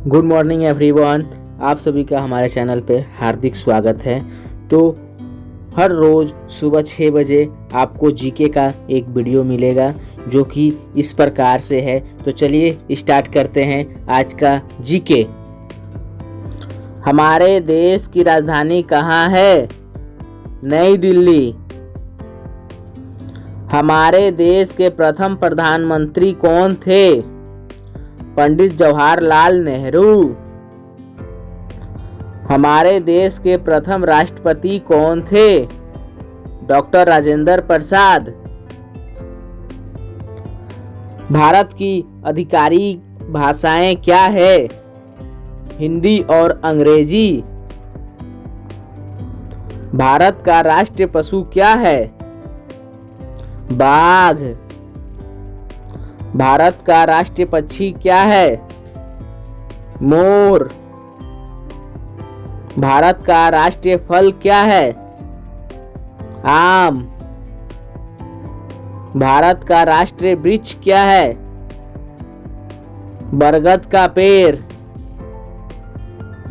Good morning everyone. आप सभी का हमारे चैनल पे हार्दिक स्वागत है। तो हर रोज़ सुबह 6 बजे आपको जीके का एक वीडियो मिलेगा जो कि इस प्रकार से है। तो चलिए स्टार्ट करते हैं आज का जीके। हमारे देश की राजधानी कहाँ है? नई दिल्ली। हमारे देश के प्रथम प्रधानमंत्री कौन थे? पंडित जवाहरलाल नेहरू। हमारे देश के प्रथम राष्ट्रपति कौन थे? डॉक्टर राजेंद्र प्रसाद। भारत की आधिकारिक भाषाएं क्या है? हिंदी और अंग्रेजी। भारत का राष्ट्रीय पशु क्या है? बाघ। भारत का राष्ट्रीय पक्षी क्या है? मोर। भारत का राष्ट्रीय फल क्या है? आम। भारत का राष्ट्रीय वृक्ष क्या है? बरगद का पेड़।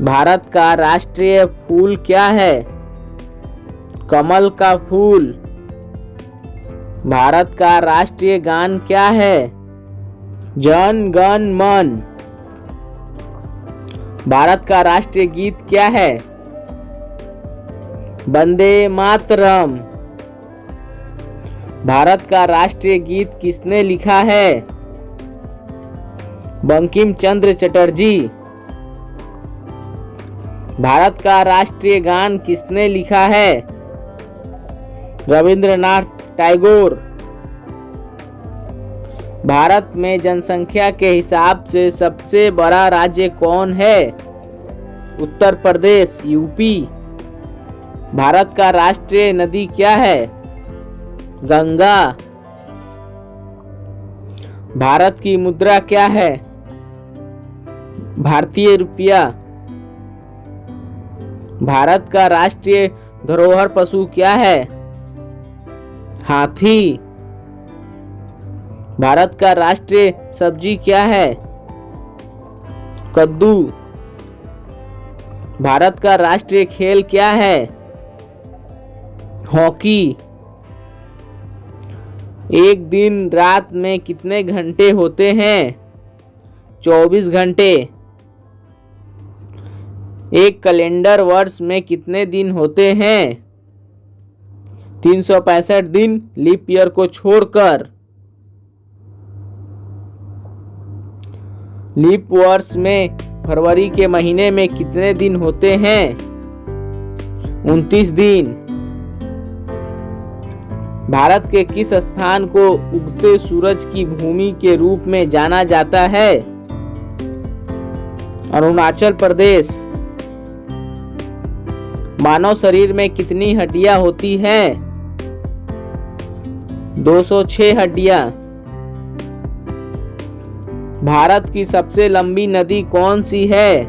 भारत का राष्ट्रीय फूल क्या है? कमल का फूल। भारत का राष्ट्रीय गान क्या है? जन गण मन। भारत का राष्ट्रीय गीत क्या है? वंदे मातरम। भारत का राष्ट्रीय गीत किसने लिखा है? बंकिम चंद्र चटर्जी। भारत का राष्ट्रीय गान किसने लिखा है? रविंद्रनाथ टैगोर। भारत में जनसंख्या के हिसाब से सबसे बड़ा राज्य कौन है? उत्तर प्रदेश, यूपी। भारत का राष्ट्रीय नदी क्या है? गंगा। भारत की मुद्रा क्या है? भारतीय रुपया। भारत का राष्ट्रीय धरोहर पशु क्या है? हाथी। भारत का राष्ट्रीय सब्जी क्या है? कद्दू। भारत का राष्ट्रीय खेल क्या है? हॉकी। एक दिन रात में कितने घंटे होते हैं? 24 घंटे। एक कैलेंडर वर्ष में कितने दिन होते हैं? 365 दिन, लीप ईयर को छोड़कर। लीप वर्ष में फरवरी के महीने में कितने दिन होते हैं? 29 दिन। भारत के किस स्थान को उगते सूरज की भूमि के रूप में जाना जाता है? अरुणाचल प्रदेश। मानव शरीर में कितनी हड्डियां होती हैं? 206 हड्डियां। भारत की सबसे लंबी नदी कौन सी है?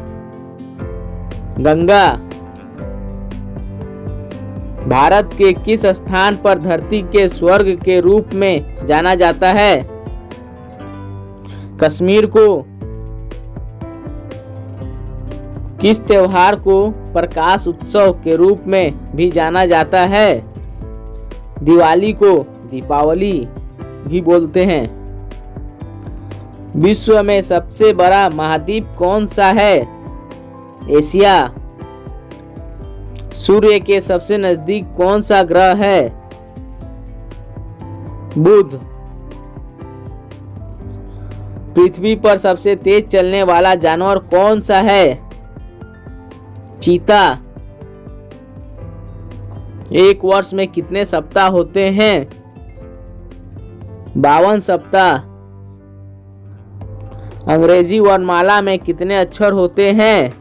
गंगा। भारत के किस स्थान पर धरती के स्वर्ग के रूप में जाना जाता है? कश्मीर को। किस त्योहार को प्रकाश उत्सव के रूप में भी जाना जाता है? दिवाली को दीपावली भी बोलते हैं। विश्व में सबसे बड़ा महाद्वीप कौन सा है? एशिया। सूर्य के सबसे नजदीक कौन सा ग्रह है? बुध। पृथ्वी पर सबसे तेज चलने वाला जानवर कौन सा है? चीता। एक वर्ष में कितने सप्ताह होते हैं? 52 सप्ताह। अंग्रेजी वर्णमाला में कितने अक्षर होते हैं?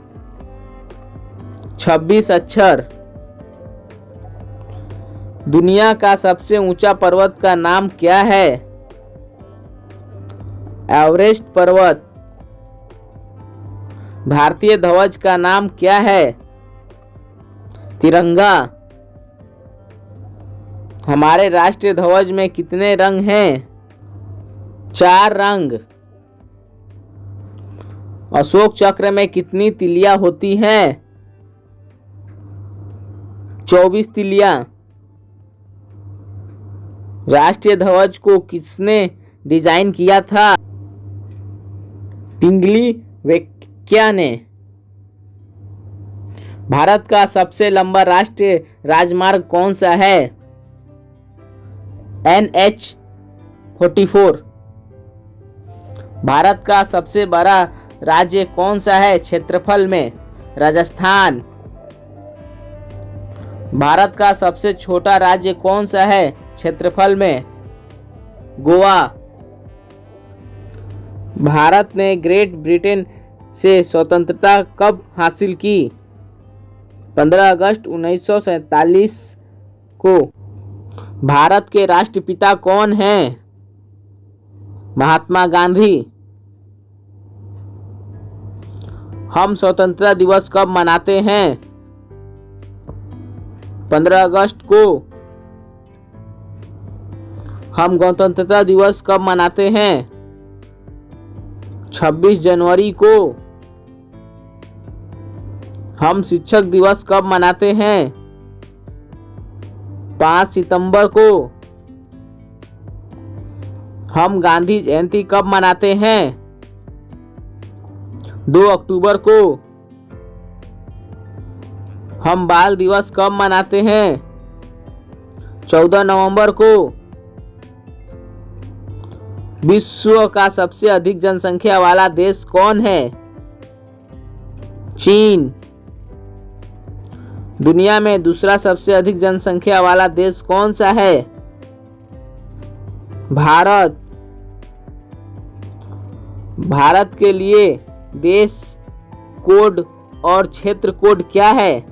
26 अक्षर। दुनिया का सबसे ऊंचा पर्वत का नाम क्या है? एवरेस्ट पर्वत। भारतीय ध्वज का नाम क्या है? तिरंगा। हमारे राष्ट्रीय ध्वज में कितने रंग हैं? 4 रंग। अशोक चक्र में कितनी तिलियां होती हैं? 24 तिलियां। राष्ट्रीय ध्वज को किसने डिजाइन किया था? पिंगली वेंकैया ने। भारत का सबसे लंबा राष्ट्रीय राजमार्ग कौन सा है? NH-44। भारत का सबसे बड़ा राज्य कौन सा है क्षेत्रफल में? राजस्थान। भारत का सबसे छोटा राज्य कौन सा है क्षेत्रफल में? गोवा। भारत ने ग्रेट ब्रिटेन से स्वतंत्रता कब हासिल की? 15 अगस्त 1947 को। भारत के राष्ट्रपिता कौन हैं? महात्मा गांधी। हम स्वतंत्रता दिवस कब मनाते हैं? 15 अगस्त को। हम गणतंत्रता दिवस कब मनाते हैं? 26 जनवरी को। हम शिक्षक दिवस कब मनाते हैं? 5 सितंबर को। हम गांधी जयंती कब मनाते हैं? 2 अक्टूबर को। हम बाल दिवस कब मनाते हैं? 14 नवंबर को। विश्व का सबसे अधिक जनसंख्या वाला देश कौन है? चीन। दुनिया में दूसरा सबसे अधिक जनसंख्या वाला देश कौन सा है? भारत। भारत के लिए देश कोड और क्षेत्र कोड क्या है?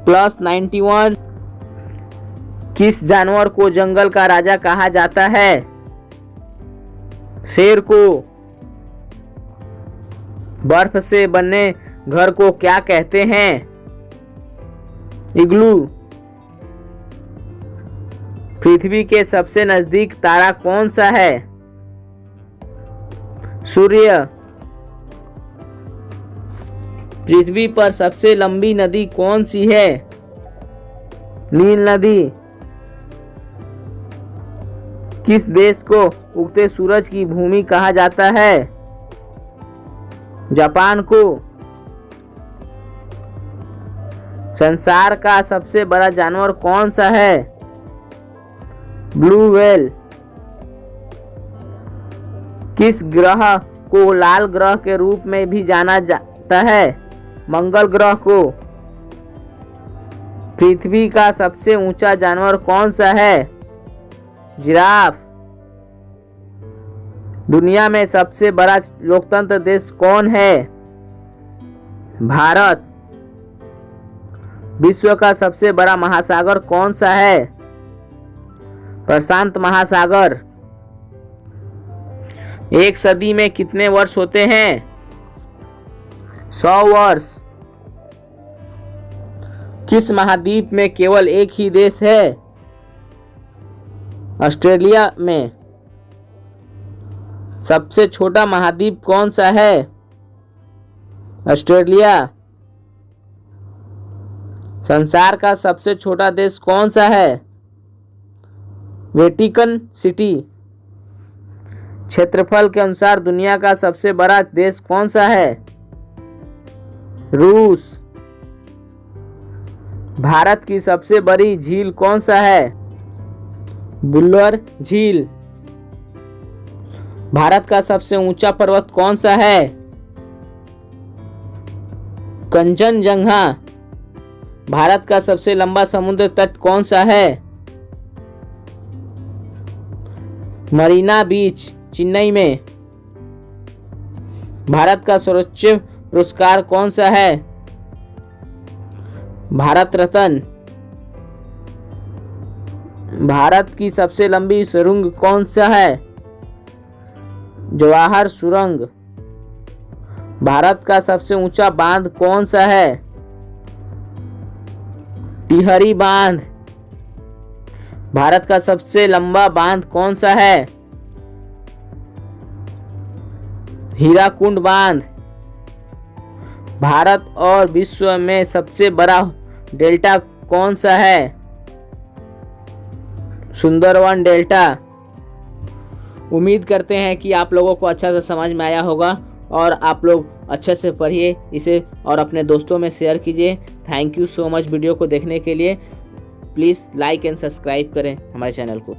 +91। किस जानवर को जंगल का राजा कहा जाता है? शेर को। बर्फ से बने घर को क्या कहते हैं? इग्लू। पृथ्वी के सबसे नजदीक तारा कौन सा है? सूर्य। पृथ्वी पर सबसे लंबी नदी कौन सी है? नील नदी। किस देश को उगते सूरज की भूमि कहा जाता है? जापान को। संसार का सबसे बड़ा जानवर कौन सा है? Blue whale. किस ग्रह को लाल ग्रह के रूप में भी जाना जाता है? मंगल ग्रह को। पृथ्वी का सबसे ऊंचा जानवर कौन सा है? जिराफ। दुनिया में सबसे बड़ा लोकतंत्र देश कौन है? भारत। विश्व का सबसे बड़ा महासागर कौन सा है? प्रशांत महासागर। एक सदी में कितने वर्ष होते हैं? 100 वर्ष। किस महाद्वीप में केवल एक ही देश है? ऑस्ट्रेलिया में। सबसे छोटा महाद्वीप कौन सा है? ऑस्ट्रेलिया। संसार का सबसे छोटा देश कौन सा है? Vatican city. क्षेत्रफल के अनुसार दुनिया का सबसे बड़ा देश कौन सा है? रूस। भारत की सबसे बड़ी झील कौन सा है? बुल्वर झील। भारत का सबसे ऊंचा पर्वत कौन सा है? कंचनजंगा। भारत का सबसे लंबा समुद्र तट कौन सा है? मरीना बीच, चेन्नई में। भारत का सर्वोच्च पुरस्कार कौन सा है? भारत रत्न। भारत की सबसे लंबी सुरंग कौन सा है? जवाहर सुरंग। भारत का सबसे ऊंचा बांध कौन सा है? टिहरी बांध। भारत का सबसे लंबा बांध कौन सा है? हीराकुंड बांध। भारत और विश्व में सबसे बड़ा डेल्टा कौन सा है? सुंदरवन डेल्टा। उम्मीद करते हैं कि आप लोगों को अच्छा से समझ में आया होगा और आप लोग अच्छे से पढ़िए इसे और अपने दोस्तों में शेयर कीजिए। Thank you so much video को देखने के लिए। प्लीज़ लाइक एंड सब्सक्राइब करें हमारे चैनल को।